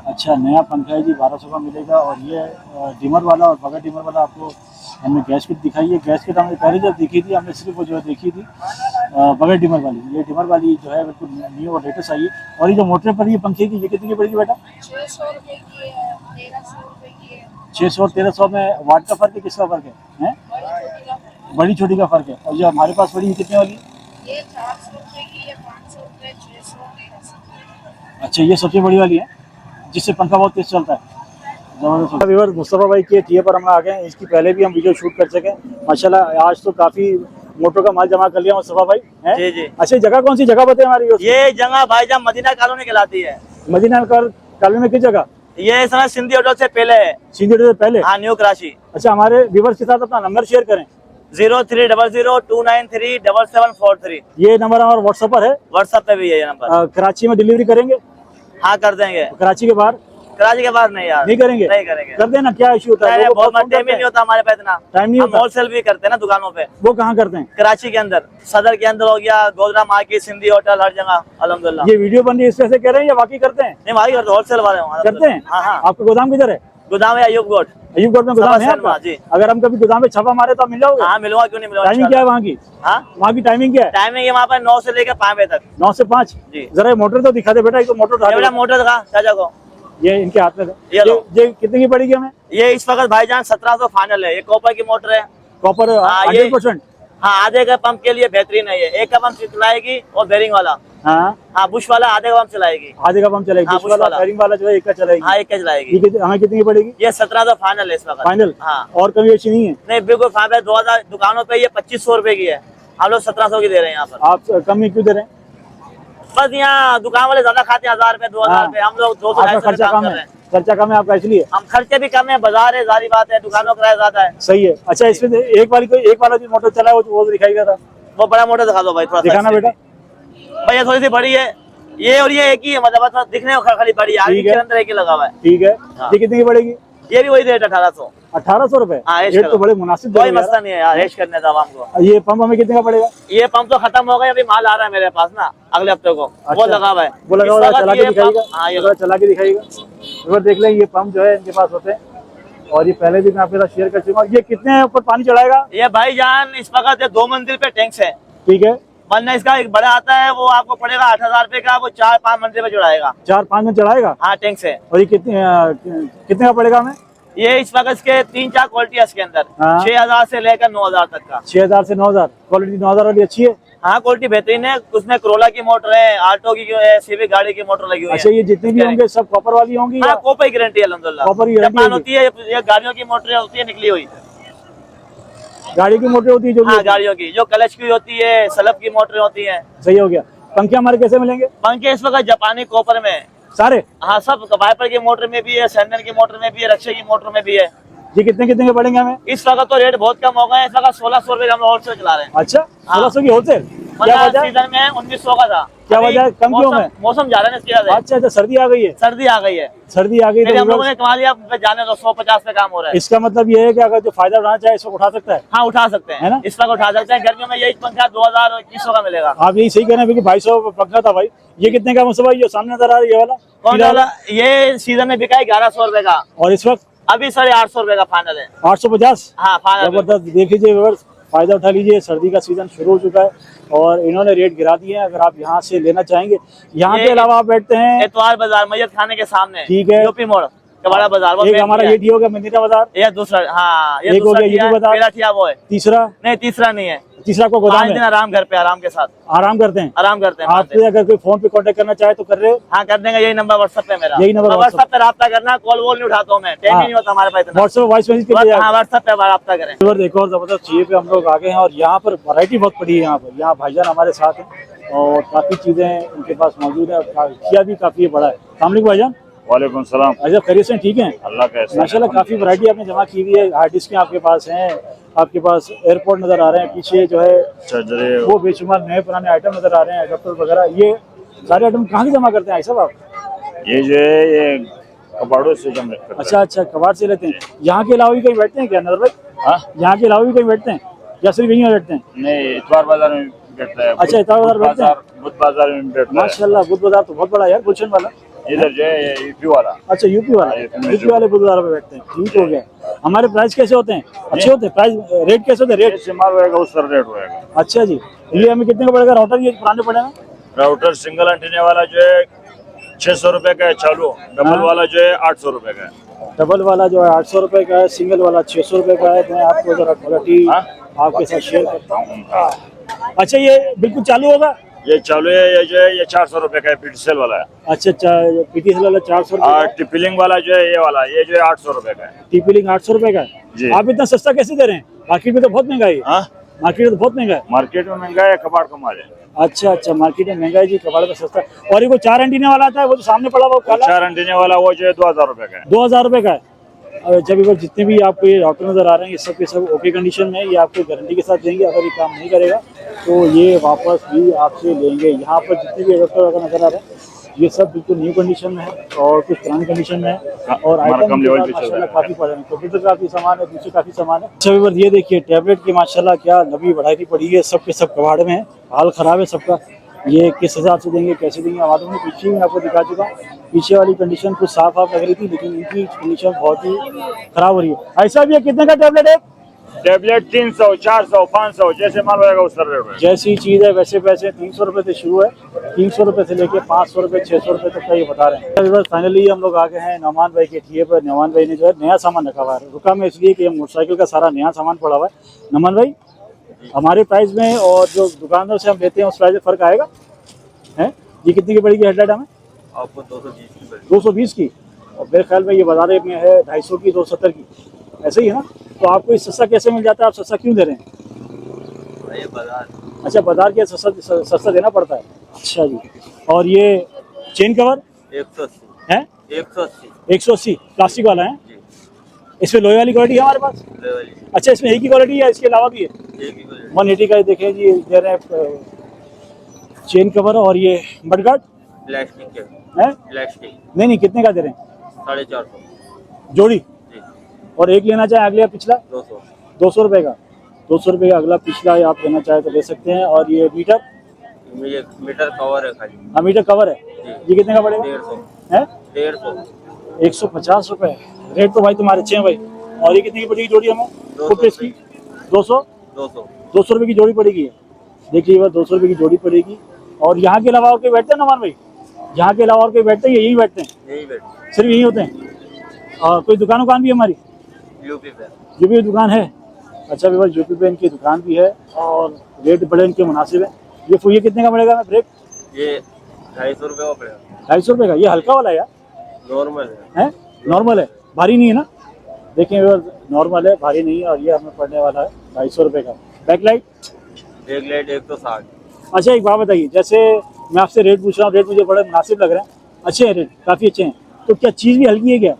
अच्छा नया पंखा है जी, 1200 का मिलेगा। और ये डिमर वाला और बगैर डिमर वाला आपको हमने गैस किट दिखाई है। गैस किट हमने पहले जब देखी थी हमने सिर्फ वो जो है देखी थी बगैर डिमर वाली। ये डिमर वाली जो है बिल्कुल न्यू और लेटेस्ट आई है। और ये जो मोटर पर ये पंखे की ये कितनी की पड़ेगी बेटा? 600 रुपए की है, 1300 रुपए की है। 600 और 1300 में वाट का फ़र्क है, किसका फ़र्क है? बड़ी छोटी का फ़र्क है। और जो हमारे पास बड़ी कितने वाली है? ये 400 रुपए की है, 500 रुपए, 600, 1300। अच्छा ये सबसे बड़ी वाली है जिससे पंखा बहुत तेज चलता है। जबरदस्त। व्यूअर मुस्तफ़ा भाई के टीए पर हम आ गए हैं। इसकी पहले भी हम वीडियो शूट कर सके माशाल्लाह। आज तो काफ़ी मोटरों का माल जमा कर लिया मुस्तफ़ा भाई है? जी जी। अच्छा जगह कौन सी जगह बताए हमारी? ये जगह भाईजान मदीना कॉलोनी कहलाती है। मदीना कॉलोनी में किस जगह? ये समय सिंधी होटल से पहले है। सिंधी होटल से पहले? हाँ न्यू कराची। अच्छा हमारे व्यूअर्स के साथ अपना नंबर शेयर करें। 0300293743। ये नंबर हमारा व्हाट्सएप पर है? व्हाट्सएप पे भी है ये नंबर। कराची में डिलीवरी करेंगे? हाँ कर देंगे। कराची के बाहर? कराची के बाद नहीं यार नहीं करेंगे? नहीं करेंगे। कर देना, क्या इशू होता है? बहुत टाइम ही नहीं होता हमारे पास, इतना टाइम नहीं होता। होलसेल भी करते हैं ना दुकानों पे। वो कहाँ करते हैं? कराची के अंदर, सदर के अंदर हो गया, गोदरा मार्केट, सिंधी होटल, हर जगह अल्हम्दुलिल्लाह। ये वीडियो बन रही है इस वजह से कह रहे हैं या बाकी करते हैं? नहीं भाई करते, होलसेल वाले करते हैं। हाँ हाँ। आपका गोदाम किधर है? गोदाम है अयूबगढ़। अयूबगढ़ में गोदाम है आपका? जी। अगर हम कभी गोदाम में छापा मारे तो आप मिल जाओगे? हाँ मिलूंगा, क्यों नहीं मिलूंगा। टाइमिंग क्या है वहाँ की? हाँ वहाँ की टाइमिंग क्या है? टाइमिंग है वहाँ पर 9 से लेकर 5 बजे तक। 9 से 5? जी। जरा ये मोटर तो दिखा दे बेटा, एक तो मोटर उठा दे। मोटर दिखा चाचा को, ये इनके हाथ में है। ये लो। ये कितने की पड़ेगी हमें? ये इस वक्त भाईजान 1700 फाइनल है। ये कॉपर की मोटर है। कॉपर हाँ, 100%? हाँ आधे का पंप के लिए बेहतरीन है ये। एक का पंप चलाएगी और बेरिंग वाला। हाँ हाँ बुश वाला आधे का पंप चलाएगी। आधे का पंप चलेगी। हाँ, बुश बुश वाला वाला। बेरिंग वाला जो है एक का चलेगी। हाँ एक का चलाएगी। हमें कितनी की पड़ेगी? ये 1700 फाइनल है इस वक्त। फाइनल? हाँ। और कभी ऐसी नहीं है? नहीं बिल्कुल फाइनल। 2000 दुकानों पे ये 2500 रुपए की है, हम लोग 1700 की दे रहे हैं यहाँ पर। आप कम में क्यों दे रहे हैं? बस यहाँ दुकान वाले ज्यादा खाते हैं, 1000 रुपए 2000 रुपए, हम लोग 200 आपका 250 खर्चा काम कम कर रहे है? हैं। खर्चा कम है आपका इसलिए? हम खर्चे भी कम है, बाजार है, जारी बात है, दुकानों का किराया ज्यादा है। सही है। अच्छा इसमें एक वाला जो मोटर चला है वो तो दिखाई गया था। वो बड़ा मोटर दिखा दो भाई, थोड़ा दिखाना बेटा। भाई ये थोड़ी सी बड़ी है, ये और ये एक ही है, मतलब थोड़ा दिखने को खाली बड़ी है, आगे के अंदर एक ही लगा हुआ है। ठीक है। हाँ। ये कितने की पड़ेगी? ये भी वही रेट 1800। 1800 रुपए? हाँ, ऐश रेट करो। तो बड़े मुनासिब दे कोई रहे हो मसला नहीं है यार, ऐश करने था आवाम को। यार। ये पंप हमें कितने का पड़ेगा? ये पंप तो खत्म हो गया, अभी माल आ रहा है मेरे पास ना अगले हफ्ते को। वो अच्छा। लगा हुआ है। वो लगा हुआ है, चला के दिखाइएगा। हाँ ये चला के दिखाइएगा। एक बार देख लें, ये पंप जो है इनके पास होते हैं और ये पहले भी मैं आपके साथ शेयर कर चुका हूँ। ये कितने ऊपर पानी चढ़ाएगा? ये भाईजान इस वक्त 2 मंजिल पे टैंक्स है। ठीक है। वरना इसका एक बड़ा आता है, वो आपको पड़ेगा 8000 रुपए का, वो 4-5 मंजिल पे चढ़ाएगा। 4-5 में चढ़ाएगा? हाँ टैंक्स है। और ये कितने का पड़ेगा हमें? ये इस वक्त इसके 3-4 क्वालिटी है इसके अंदर। हाँ। 6000 से लेकर 9000 तक का। 6000 से 9000? क्वालिटी 9000 वाली अच्छी है? हाँ क्वालिटी बेहतरीन है। उसमें कोरोला की मोटर है, आल्टो की है, सिविक गाड़ी की मोटर लगी हुई है। अच्छा ये जितने भी होंगे सब कॉपर वाली होंगी? हाँ कॉपर की गारंटी है अल्हम्दुलिल्लाह। कॉपर की गारंटी जापान होती है, ये गाड़ियों की मोटर होती है निकली हुई। गाड़ी की मोटर होती है जो? हाँ गाड़ियों की, जो क्लच की होती है, सलब की मोटर होती है। सही हो गया। पंखे हमारे कैसे मिलेंगे? पंखे इस वक्त जापानी कॉपर में सारे? हाँ सब, वाइपर की मोटर में भी है, सैंडल की मोटर में भी है, रक्षा की मोटर में भी है। ये कितने के पड़ेंगे हमें? इस वक्त तो रेट बहुत कम हो गए, इस वक्त 1600 रुपए हम होलसेल चला रहे हैं। अच्छा 1600 की होलसेल? क्या वजह? सीजन में 1900 का था। क्या अभी वजह है? कम क्यों है? मौसम ज्यादा इसकी वजह से। अच्छा अच्छा, सर्दी आ गई है। सर्दी आ गई है, सर्दी आ गई फिर तो हम लोगों ने कमा लिया, जाने दो 150 पे काम हो रहा है। इसका मतलब ये है कि अगर जो फायदा उठाना चाहे इसको उठा सकता है। हाँ उठा सकते है ना? हैं, इस वक्त उठा सकते हैं। गर्मियों में यही पंखा 2000-2100 का मिलेगा। आप यही सही कह रहे हैं क्योंकि 2200 पंखा था भाई। ये कितने का मुस्तफा, ये सामने नजर आ रहा है ये वाला? कौन वाला? ये सीजन में बिका है 1100 रुपए का, और इस वक्त अभी 850 रुपए का फाइनल है। 850। हाँ फाइनल। जबरदस्त, देख लीजिए व्यूअर्स, फायदा उठा लीजिए। सर्दी का सीजन शुरू हो चुका है और इन्होंने रेट गिरा दिए हैं। अगर आप यहाँ से लेना चाहेंगे, यहाँ के अलावा आप बैठते हैं एतवार बाजार मैयत खाने के सामने, ठीक है। यूपी मोड़ कबाड़ा बाजार, वो एक मेन हमारा है। ये ठीक होगा मदीना बाजार, ये दूसरा, हाँ ये एक हो दूसरा गया ठिया यूपी है, बाजार। मेरा ठिया वो है। तीसरा? नहीं तीसरा नहीं है, तीसरा को 5 गोदाम दिन है। आराम घर पे, आराम के साथ आराम करते हैं। आराम करते हैं। आपसे अगर कोई फोन पे कांटेक्ट करना चाहे तो कर रहे हो? हाँ कर देंगे, यही नंबर व्हाट्सएप पे मेरा, यही नंबर व्हाट्सएप पे रब्ता करना। कॉल वॉल नहीं उठाता हूँ मैं, टाइम हाँ। ही नहीं होता हमारे पास इतना। व्हाट्सएप वॉइस मैसेज के लिए हाँ व्हाट्सएप पे रब्ता करें। एक और जबरदस्त चीज़ पे हम लोग आ गए हैं और यहाँ पर वैरायटी बहुत पड़ी है। यहाँ पर यहाँ भाईजान हमारे साथ हैं और काफ़ी चीज़ें उनके पास मौजूद है। किया भी काफ़ी बड़ा है। अस्सलाम वालेकुम भाईजान। वालेकुम सलाम। अच्छा खैरियत से ठीक हैं? अल्लाह का एहसान है। माशाल्लाह काफ़ी वैरायटी आपने जमा की हुई है। हार्ड डिस्क आपके पास हैं, आपके पास एयरपोर्ट नज़र आ रहे हैं, पीछे जो है चार्जर वो बेशुमार नए पुराने आइटम नज़र आ रहे हैं, अडेप्टर वगैरह। ये सारे आइटम कहाँ से जमा करते हैं साहब आप? ये जो है ये कबाड़ों से जमा करते हैं। अच्छा अच्छा, कबाड़ से लेते हैं। यहाँ के अलावा भी कहीं बैठते हैं क्या नजर भाई? हाँ? यहाँ के अलावा भी कहीं बैठते हैं या सिर्फ यहीं बैठते हैं? नहीं, इतवार बाजार में बैठता है। अच्छा, इतवार बाजार बैठते हैं। बुध बाजार में बैठता है। माशाल्लाह, बुध बाजार तो बहुत बड़ा है यार, गुलशन वाला। इधर जो है ये यूपी वाला। अच्छा यूपी वाला, यूपी वाले बुध बाजार पे बैठते हैं। ठीक हो गया। हमारे प्राइस कैसे होते हैं? अच्छे होते हैं प्राइस? रेट कैसे होते हैं? रेट जैसे माल होएगा उस तरह रेट होएगा। अच्छा जी। ये हमें कितने का पड़ेगा राउटर? ये पुराने पड़ेगा? राउटर सिंगल एंटीना वाला जो है 600 रुपए का है चालू, डबल हाँ। वाला जो है 800 रुपए का है। डबल वाला जो है 800 रुपए का है, सिंगल वाला 600 रुपए का है। मैं आपको जरा क्वालिटी हाँ? आपके साथ शेयर करता हूँ। अच्छा, ये बिल्कुल चालू होगा? ये चालू है, ये जो है ये 400 रुपए का है, पीटीसीएल वाला है। अच्छा अच्छा, पीटीएस वाला 400 और रुपए, टिपिलिंग वाला जो है ये वाला, ये जो है 800 रुपए का है। टीपी लिंक 800 रुपए का है। जी। आप इतना सस्ता कैसे दे रहे हैं? मार्केट में तो बहुत महंगा है। हाँ? मार्केट में तो बहुत महंगा है। मार्केट में महंगा है, कबाड़ का माल है। अच्छा अच्छा, मार्केट में महंगा है जी, कबाड़ में सस्ता है। और ये कोई 4 एंटीना वाला आता है, वो जो सामने पड़ा हुआ वो काला 4 एंटीना वाला वो जो है 2000 रुपए का है। 2000 रुपए का है। और जब एक जितने भी आपको ये राउटर नजर आ रहे हैं, ये सब के सब ओके कंडीशन में है। ये आपको गारंटी के साथ देंगे। अगर ये काम नहीं करेगा तो ये वापस भी आपसे लेंगे। यहाँ पर जितने भी एडेप्टर वगैरह नजर आ रहे हैं, ये सब बिल्कुल न्यू कंडीशन में है और कुछ पुरानी कंडीशन में है। और हमारा आइटम कम लेवल पे चल रहा है। काफी पड़े हैं, कंप्यूटर काफी सामान है, दूसरे काफी सामान है। अच्छा व्यूअर्स, ये देखिए टैबलेट की माशाल्लाह क्या लंबी वैरायटी पड़ी है। सब के सब कबाड़ में है, हाल खराब है सबका। ये किस हिसाब से देंगे, कैसे देंगे, मालूम नहीं। पीछे मैं आपको दिखा चुका हूँ। पीछे वाली कंडीशन कुछ साफ लग रही थी, लेकिन इनकी कंडीशन बहुत ही खराब हो रही है। ऐसा भी है, कितने का टैबलेट है? टैबलेट 300, 400, 500 जैसे माल होगा उस तरह रेट होगा। जैसी चीज़ है वैसे पैसे। 300 रुपये से शुरू है, 300 रुपये से लेके 500 रुपये, 600 रुपये तक का ये बता रहे हैं। फाइनली हम लोग आ गए हैं नौमान भाई के ठिए पर। नौमान भाई ने जो है नया सामान रखा हुआ है। रुका मैं इसलिए कि मोटरसाइकिल का सारा नया सामान पड़ा हुआ है। नौमान भाई, हमारे प्राइस में और जो दुकानदार से हम लेते हैं उस प्राइस में फ़र्क आएगा है? ये कितनी की पड़ेगी हेडलाइट हमें? आपको 220 की पड़ेगी। 220 की। और मेरे ख्याल में ये बाजार में है 250 की, 270 की, ऐसे ही है ना? तो आपको ये सस्ता कैसे मिल जाता है? आप सस्ता क्यों दे रहे हैं? ये बाजार, अच्छा, बाजार के सस्ता देना पड़ता है। अच्छा जी। और ये चेन कवर 180 है? 180 180 प्लास्टिक वाला है। जी। इसमें लोहे वाली क्वालिटी है हमारे पास? लेवल अच्छा, इसमें एक ही क्वालिटी है, इसके अलावा भी है? एक ही क्वालिटी। 180 का देखें जी, दे रहे हैं चेन कवर। और ये मडगार्ड प्लास्टिक के, है? प्लास्टिक नहीं, कितने का दे रहे हैं 450 जोड़ी? जी। और एक लेना चाहे अगले पिछला 200 200 रुपये का, 200 रुपये का अगला पिछला आप लेना चाहे तो ले सकते हैं। और ये मीटर, ये मीटर कवर है खाली। हाँ मीटर कवर है। जी। ये कितने का पड़ेगा? 150 है? 150 150 रुपये। रेट तो भाई तुम्हारे अच्छे हैं भाई। और ये कितने की पड़ेगी जोड़ी हमें? 200 इसकी 200 200 रुपये की जोड़ी पड़ेगी। देखिए बात, 200 रुपये की जोड़ी पड़ेगी। और यहाँ के अलावा और कोई बैठते हैं नौमान भाई? यहाँ के अलावा और कोई बैठते हैं, यही बैठते हैं? यही बैठ सिर्फ यही होते हैं? और कोई दुकान भी है हमारी? यूपी पे। यूपी दुकान है? अच्छा भी यूपी पे इनकी दुकान भी है और रेट बड़े इनके मुनासिब है। ये कितने का पड़ेगा ब्रेक? ये 250 रुपये का पड़ेगा। 250 रुपये का। ये हल्का वाला है यार? नॉर्मल है। नॉर्मल है, भारी नहीं है ना? देखिए नॉर्मल है, भारी नहीं है। और ये हमें पड़ने वाला है 250 रुपये का। बैकलाइट? बैकलाइट 160। अच्छा एक बात बताइए, जैसे मैं आपसे रेट पूछ रहा हूँ, रेट मुझे बड़े मुनासिब लग रहे हैं, अच्छे हैं रेट, काफ़ी अच्छे हैं, तो क्या चीज़ भी हल्की है क्या?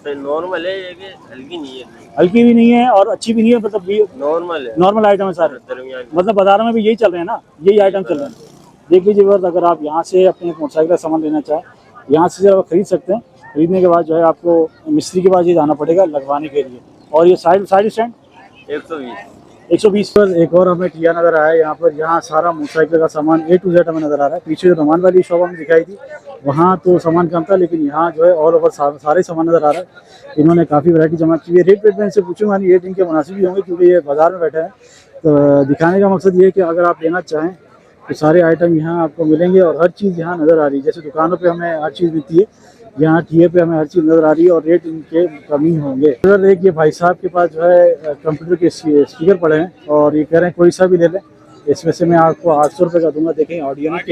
नॉर्मल है, ये कि हल्की नहीं है, हल्की भी नहीं है और अच्छी भी नहीं है, मतलब नॉर्मल है, नॉर्मल आइटम है सारे। दरमियान। मतलब बाजारों में भी यही चल रहे हैं ना, यही आइटम चल रहे हैं। देख लीजिए व्यूअर्स, अगर आप यहाँ से अपने मोटरसाइकिल का सामान लेना चाहें, यहाँ से जब खरीद सकते हैं। खरीदने के बाद जो है आपको मिस्त्री के पास ये जाना पड़ेगा लगवाने के लिए। और ये साइड स्टैंड 120 पर एक और हमें टिया नजर आया यहाँ पर। यहाँ सारा मोटरसाइकिल का सामान A to Z हमें नजर आ रहा है। पीछे जो रोमान वाली शॉप हमें दिखाई थी, वहाँ तो सामान कम था, लेकिन यहाँ जो है ऑल ओवर सारे सामान नजर आ रहा है। इन्होंने काफ़ी वैरायटी जमा की है। रेट मैं इनसे पूछूंगा नहीं, रेट इनके मुनासिब भी होंगे क्योंकि ये बाजार में बैठे हैं। तो दिखाने का मकसद ये है कि अगर आप लेना चाहें तो सारे आइटम यहाँ आपको मिलेंगे और हर चीज़ यहाँ नज़र आ रही है। जैसे दुकानों पे हमें हर चीज़ मिलती है, यहाँ टीए पे हमें हर चीज़ नज़र आ रही है और रेट इनके कमी होंगे। अगर एक ये भाई साहब के पास जो है कंप्यूटर के स्पीकर पड़े हैं और ये कह रहे हैं कोई सा भी ले लें। इसमें से मैं आपको 800 रुपये का दूंगा। देखें ऑडियोनिक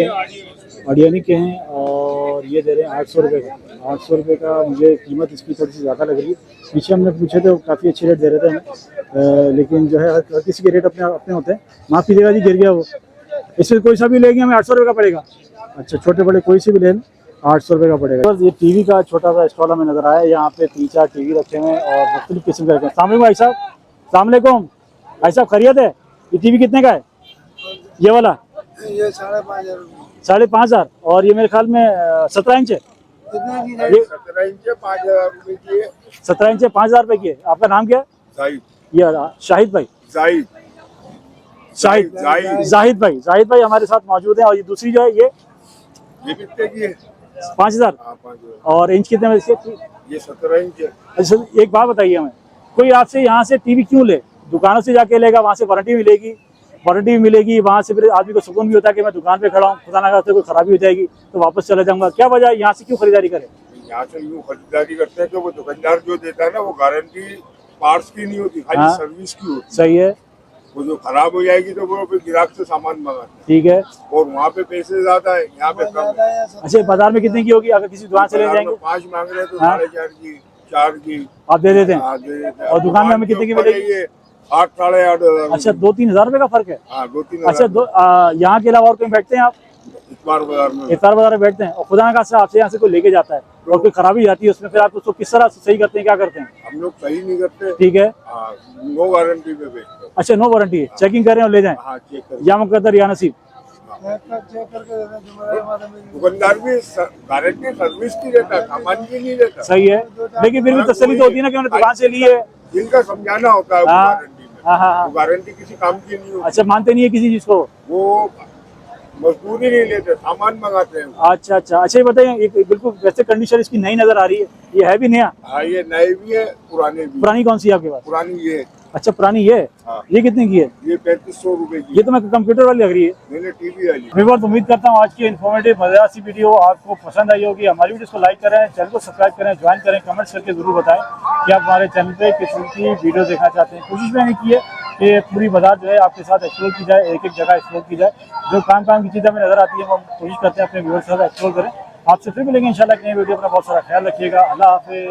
के हैं और ये दे रहे हैं 800 रुपये का। 800 रुपये का मुझे कीमत इसकी थोड़ी सी ज़्यादा लग रही है। पीछे हमने पूछे थे, काफ़ी अच्छे रेट दे रहे थे हमें, लेकिन जो है हर किसी के रेट अपने अपने होते हैं। माफ़ कीजिएगा जी, गिर गया वो। इसमें कोई सा भी लेंगे हमें 800 रुपये का पड़ेगा। अच्छा, छोटे बड़े कोई से भी ले लें 800 रुपये का पड़ेगा। ये टीवी का छोटा सा स्टॉल हमें नजर आया। यहाँ पे 3-4 टीवी रखे हुए हैं और मुख्तलिफ किस्म के रखे हैं। सामने भाई साहब, सलामकुम भाई साहब, खैरियत है? ये टीवी कितने का है? ये वाला ये 5,500 5,500 और ये मेरे ख्याल में 17 इंच है। कितने की ये 17 इंच 5,000 रुपए की है। 17 इंच 5,000 रुपये की है। आपका नाम क्या है? जाहिद ये शाहिद भाई। जाहिद भाई हमारे साथ मौजूद है। और ये दूसरी जो है ये कितने की है? 5,000 और इंच कितने में इसके? ये 17 इंच है। अच्छा, एक बात बताइए हमें, कोई आपसे यहाँ से टीवी क्यों ले? दुकानों से जाके लेगा, वहाँ से वारंटी भी मिलेगी, वहाँ से फिर आदमी को सुकून भी होता है कि मैं दुकान पे खड़ा हूँ, खुदा ना खास्ते कोई खराबी हो जाएगी तो वापस चला जाऊंगा। क्या वजह है यहाँ से क्यों खरीदारी करे? यहाँ से यूँ खरीदारी करते हैं कि वो दुकानदार जो देता है ना, वो गारंटी पार्ट्स की नहीं होती, खाली हाँ। सर्विस की होती है। सही है। वो जो खराब हो जाएगी तो वो फिर ग्राहक से सामान मंगाते हैं ठीक है। और वहाँ पे पैसे ज्यादा है, यहाँ पे कम है। अच्छा, बाजार में कितने की होगी? अगर किसी दुकान से ले जाएंगे 5 मांग रहे हैं तो हाँ। 4,500 की, 4 की आप दे देते हैं? हाँ, दे देते हैं। और दुकान में हमें कितने की मिलेगी? 8, 8,500। अच्छा, 2-3 हज़ार रुपये का फर्क है। हाँ, 2-3 अच्छा, यहाँ के अलावा और कहीं बैठते हैं आप? इतवार बाजार में। इफ्तार बाजार में बैठते हैं और खुदा ना खास्ता आपसे यहाँ से कोई लेके जाता है और कोई खराबी जाती है उसमें, फिर आप उसको किस तरह से सही करते हैं, क्या करते हैं? हम लोग सही नहीं करते। ठीक है। हाँ, नो गारंटी पे बेचते हैं। अच्छा, नो वारंटी है, चेकिंग करें और ले जाएं। हाँ, चेक करें। या मुकद्दर या नसीब। दुकानदार भी गारंटी सर्विस की देता है, सामान की नहीं देता। सही है, लेकिन फिर भी तसल्ली तो होती है ना कि उन्होंने दुकान से ली है। जिनका समझाना होता है वो हाँ। गारंटी में, हाँ। वो गारंटी किसी काम की नहीं होती। अच्छा, मानते नहीं है किसी चीज को? वो मजदूरी नहीं लेते, सामान मंगाते हैं। अच्छा, ये बताइए, एक बिल्कुल वैसे कंडीशन इसकी नई नजर आ रही है, ये है भी नया? हाँ, ये नए भी है, पुराने भी। पुरानी कौन सी है आपके पास? पुरानी ये। अच्छा, पुरानी ये। हाँ। ये कितने की है? ये 3,500 रुपए की। ये तो मैं कंप्यूटर वाली लग रही है। मैंने टीवी वाली। मैं बहुत उम्मीद करता हूँ आज की इन्फॉर्मेटिव मजेदार सी वीडियो आपको पसंद आई होगी। हमारी वीडियो को लाइक करें, चैनल को सब्सक्राइब करें, ज्वाइन करें, कमेंट्स करके जरूर बताएं कि आप हमारे चैनल पे किस तरह की वीडियो देखना चाहते हैं। कोशिश मैंने की है कि पूरी बाजार जो है आपके साथ एक्सप्लोर की जाए, एक जगह एक्सप्लोर की जाए। जो काम की चीज़ें हमें नजर आती है वो हम कोशिश करते हैं अपने व्यूअर्स के साथ एक्सप्लोर करें। आपसे फिर मिलेंगे इंशाल्लाह नई वीडियो। अपना बहुत सारा ख्याल रखिएगा। अल्लाह हाफिज़।